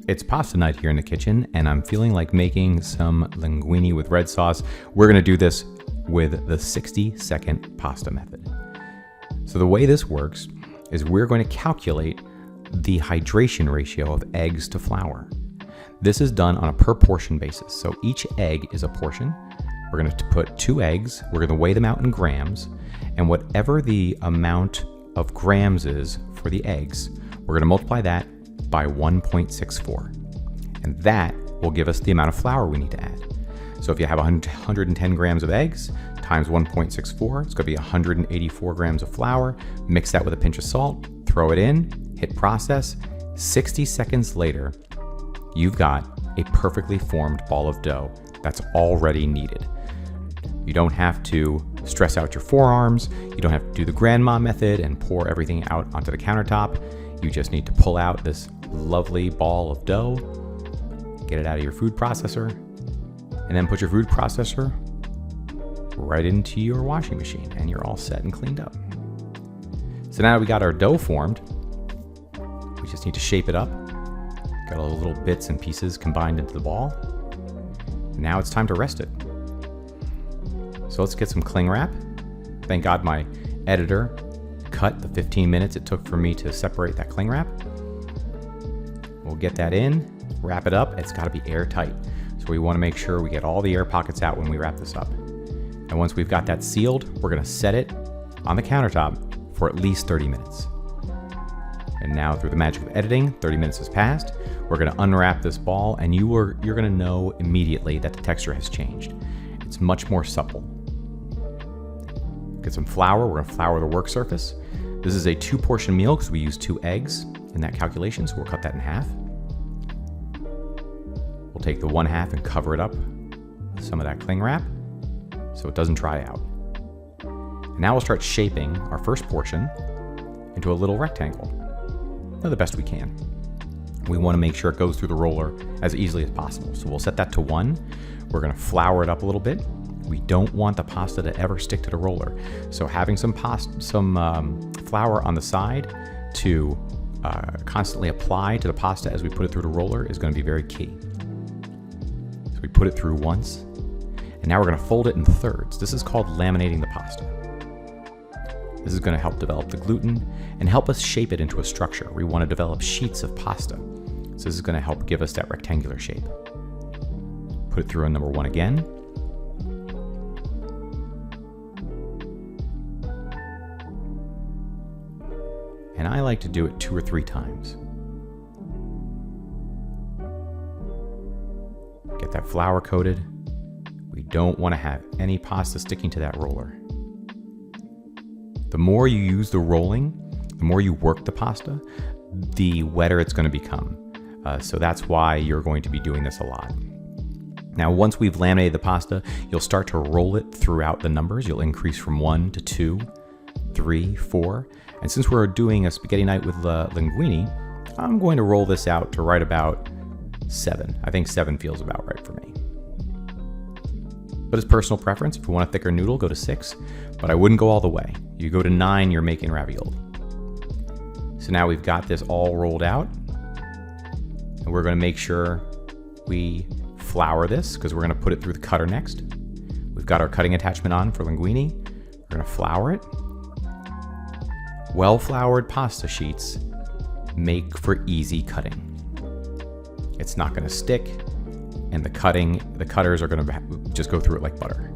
It's pasta night here in the kitchen, and I'm feeling like making some linguine with red sauce. We're going to do this with the 60-second pasta method. So the way this works is we're going to calculate the hydration ratio of eggs to flour. This is done on a per portion basis. So each egg is a portion. We're going to put 2 eggs. We're going to weigh them out in grams, and whatever the amount of grams is for the eggs, we're going to multiply that by 1.64, and that will give us the amount of flour we need to add. So if you have 110 grams of eggs times 1.64, it's going to be 184 grams of flour. Mix that with a pinch of salt, throw it in, hit process. 60 seconds later, you've got a perfectly formed ball of dough that's already kneaded. You don't have to stress out your forearms. You don't have to do the grandma method and pour everything out onto the countertop. You just need to pull out this lovely ball of dough, get it out of your food processor, and then put your food processor right into your washing machine, and you're all set and cleaned up. So now that we got our dough formed, we just need to shape it up. Got all the little bits and pieces combined into the ball. Now it's time to rest it. So let's get some cling wrap. Thank God my editor cut the 15 minutes it took for me to separate that cling wrap. We'll get that in, wrap it up. It's got to be airtight. So we want to make sure we get all the air pockets out when we wrap this up. And once we've got that sealed, we're going to set it on the countertop for at least 30 minutes. And now through the magic of editing, 30 minutes has passed. We're going to unwrap this ball, and you're going to know immediately that the texture has changed. It's much more supple. Get some flour. We're going to flour the work surface. This is a 2-portion meal because we use 2 eggs in that calculation, so we'll cut that in half. We'll take the 1/2 and cover it up with some of that cling wrap so it doesn't dry out. And now we'll start shaping our first portion into a little rectangle. The best we can. We want to make sure it goes through the roller as easily as possible. So we'll set that to 1. We're going to flour it up a little bit. We don't want the pasta to ever stick to the roller. So having some flour on the side to constantly apply to the pasta as we put it through the roller is going to be very key. So we put it through once, and now we're going to fold it in thirds. This is called laminating the pasta. This is going to help develop the gluten and help us shape it into a structure. We want to develop sheets of pasta. So this is going to help give us that rectangular shape. Put it through on number 1 again. And I like to do it 2 or 3 times. Get that flour coated. We don't want to have any pasta sticking to that roller. The more you use the rolling, the more you work the pasta, the wetter it's going to become. So that's why you're going to be doing this a lot. Now, once we've laminated the pasta, you'll start to roll it throughout the numbers. You'll increase from 1 to 2, 3, 4. And since we're doing a spaghetti night with linguine, I'm going to roll this out to right about 7. I think 7 feels about right for me. But it's personal preference. If you want a thicker noodle, go to 6. But I wouldn't go all the way. You go to 9, you're making ravioli. So now we've got this all rolled out. And we're going to make sure we flour this because we're going to put it through the cutter next. We've got our cutting attachment on for linguine. We're going to flour it. Well-floured pasta sheets make for easy cutting. It's not going to stick, and the cutters are going to just go through it like butter.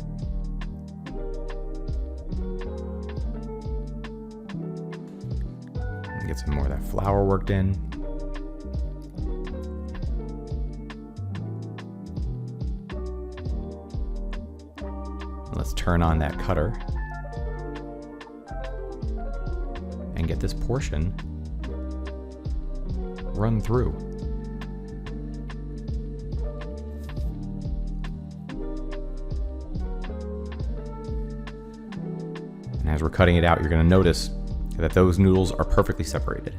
Get some more of that flour worked in. Let's turn on that cutter and get this portion run through. And as we're cutting it out, you're going to notice that those noodles are perfectly separated.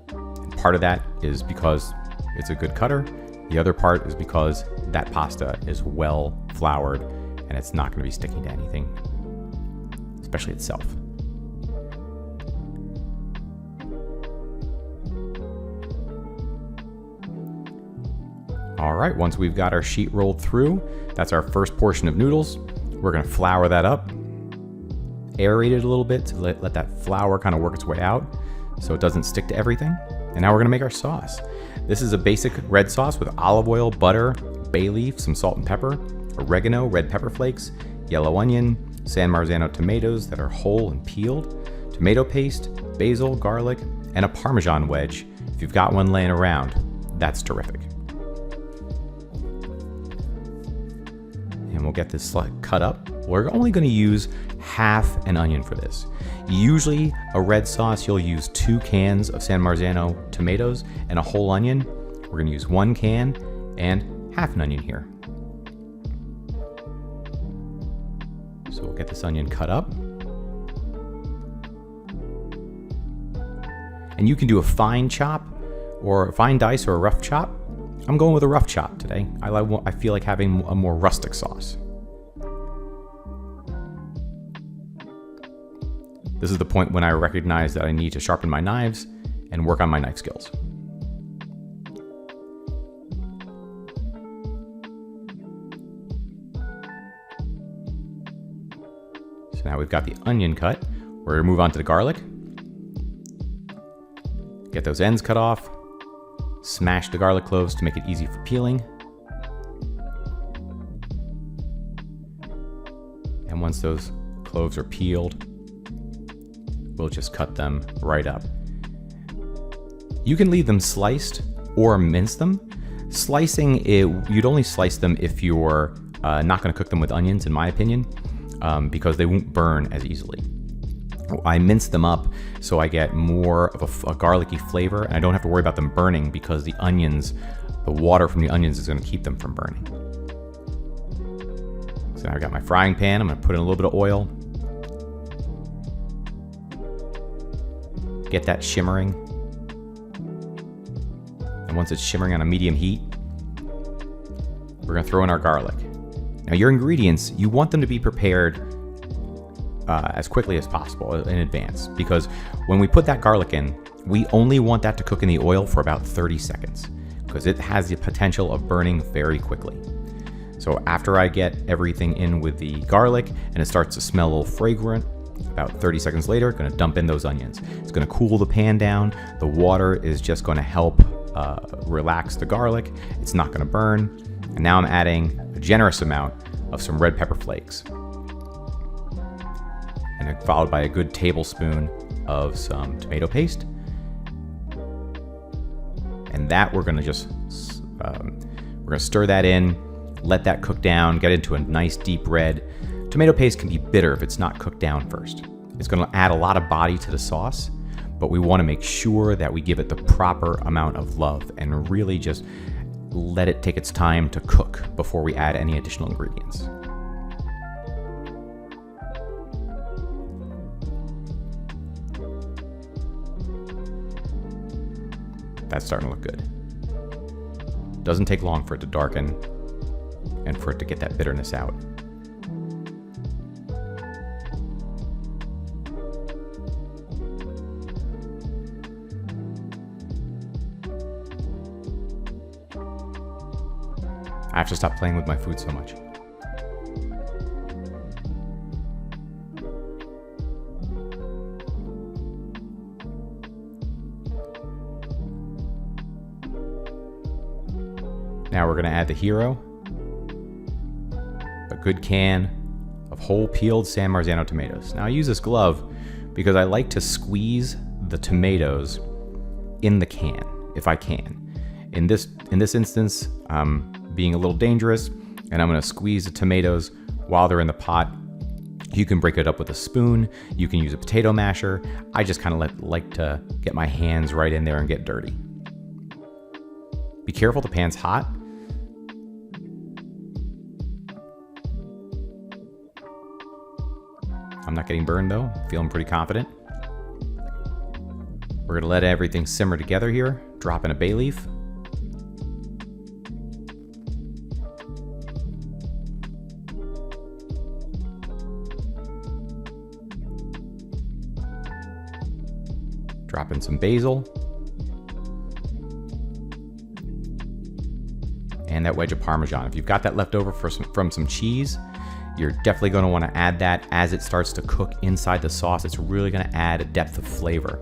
And part of that is because it's a good cutter. The other part is because that pasta is well floured and it's not going to be sticking to anything, especially itself. All right, once we've got our sheet rolled through, that's our first portion of noodles. We're gonna flour that up, aerate it a little bit to let that flour kind of work its way out so it doesn't stick to everything. And now we're gonna make our sauce. This is a basic red sauce with olive oil, butter, bay leaf, some salt and pepper, oregano, red pepper flakes, yellow onion, San Marzano tomatoes that are whole and peeled, tomato paste, basil, garlic, and a Parmesan wedge. If you've got one laying around, that's terrific. And we'll get this cut up. We're only gonna use half an onion for this. Usually a red sauce, you'll use 2 cans of San Marzano tomatoes and a whole onion. We're gonna use 1 can and half an onion here. So we'll get this onion cut up. And you can do a fine chop or a fine dice or a rough chop. I'm going with a rough chop today. I feel like having a more rustic sauce. This is the point when I recognize that I need to sharpen my knives and work on my knife skills. So now we've got the onion cut. We're gonna move on to the garlic. Get those ends cut off. Smash the garlic cloves to make it easy for peeling. And once those cloves are peeled, we'll just cut them right up. You can leave them sliced or mince them. Slicing, you'd only slice them if you're not gonna cook them with onions, in my opinion, because they won't burn as easily. I mince them up so I get more of a garlicky flavor, and I don't have to worry about them burning because the water from the onions is gonna keep them from burning. So now I've got my frying pan. I'm gonna put in a little bit of oil. Get that shimmering. And once it's shimmering on a medium heat, we're gonna throw in our garlic. Now your ingredients, you want them to be prepared as quickly as possible in advance, because when we put that garlic in, we only want that to cook in the oil for about 30 seconds because it has the potential of burning very quickly. So after I get everything in with the garlic and it starts to smell a little fragrant, about 30 seconds later, gonna dump in those onions. It's gonna cool the pan down. The water is just gonna help relax the garlic. It's not gonna burn. And now I'm adding a generous amount of some red pepper flakes. And then followed by a good tablespoon of some tomato paste. And that we're gonna just, we're gonna stir that in, let that cook down, get into a nice deep red. Tomato paste can be bitter if it's not cooked down first. It's gonna add a lot of body to the sauce, but we wanna make sure that we give it the proper amount of love and really just let it take its time to cook before we add any additional ingredients. That's starting to look good. Doesn't take long for it to darken and for it to get that bitterness out. I have to stop playing with my food so much. Now we're gonna add the hero, a good can of whole peeled San Marzano tomatoes. Now I use this glove because I like to squeeze the tomatoes in the can, if I can. In this instance, I'm being a little dangerous, and I'm gonna squeeze the tomatoes while they're in the pot. You can break it up with a spoon, you can use a potato masher. I just kind of like to get my hands right in there and get dirty. Be careful, the pan's hot. I'm not getting burned though, feeling pretty confident. We're gonna let everything simmer together here, drop in a bay leaf. Drop in some basil. and that wedge of Parmesan. If you've got that left over from some cheese, you're definitely going to want to add that as it starts to cook inside the sauce. It's really going to add a depth of flavor.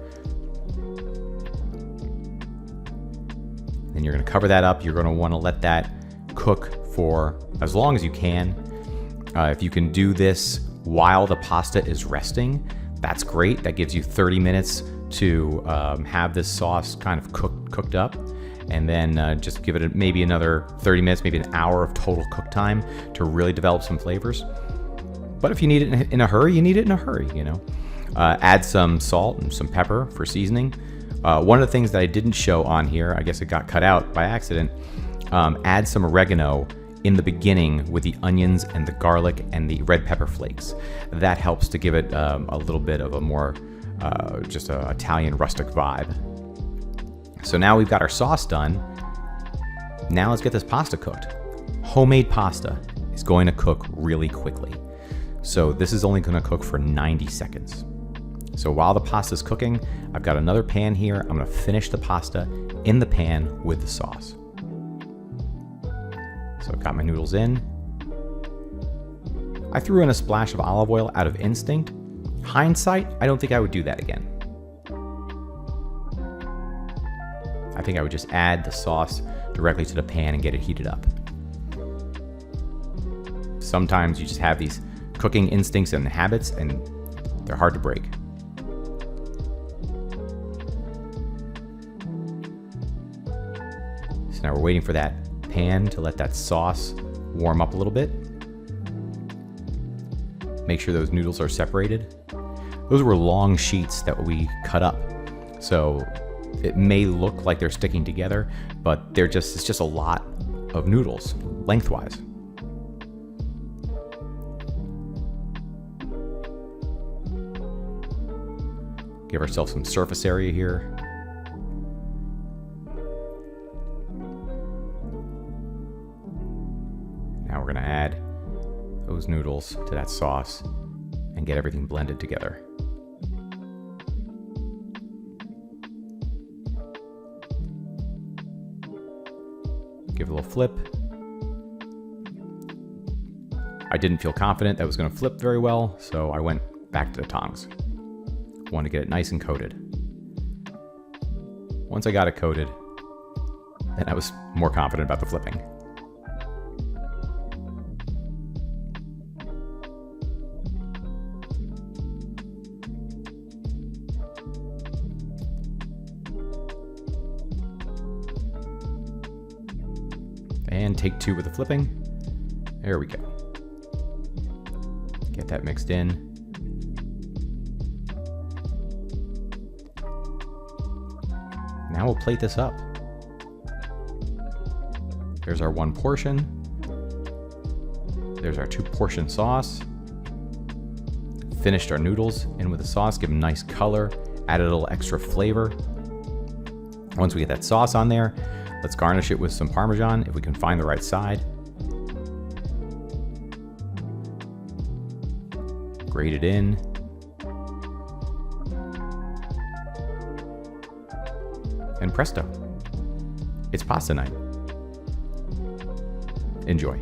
Then you're going to cover that up. You're going to want to let that cook for as long as you can. If you can do this while the pasta is resting, that's great. That gives you 30 minutes to have this sauce kind of cooked up. And then just give it maybe another 30 minutes, maybe an hour of total cook time to really develop some flavors. But if you need it in a hurry, you need it in a hurry, you know. Add some salt and some pepper for seasoning. One of the things that I didn't show on here, I guess it got cut out by accident, add some oregano in the beginning with the onions and the garlic and the red pepper flakes. That helps to give it a little bit of a more just a Italian rustic vibe. So now we've got our sauce done. Now let's get this pasta cooked. Homemade pasta is going to cook really quickly. So this is only going to cook for 90 seconds. So while the pasta is cooking, I've got another pan here. I'm going to finish the pasta in the pan with the sauce. So I've got my noodles in. I threw in a splash of olive oil out of instinct. Hindsight, I don't think I would do that again. I think I would just add the sauce directly to the pan and get it heated up. Sometimes you just have these cooking instincts and habits, and they're hard to break. So now we're waiting for that pan to let that sauce warm up a little bit. Make sure those noodles are separated. Those were long sheets that we cut up. So it may look like they're sticking together, but it's just a lot of noodles lengthwise. Give ourselves some surface area here. Now we're going to add those noodles to that sauce and get everything blended together. Give it a little flip. I didn't feel confident that was going to flip very well, so I went back to the tongs. Want to get it nice and coated. Once I got it coated, then I was more confident about the flipping. And take two with the flipping. There we go. Get that mixed in. Now we'll plate this up. There's our one portion. There's our 2-portion sauce. Finished our noodles in with the sauce, give them nice color, added a little extra flavor. Once we get that sauce on there, let's garnish it with some Parmesan if we can find the right side. Grate it in. And presto, it's pasta night. Enjoy.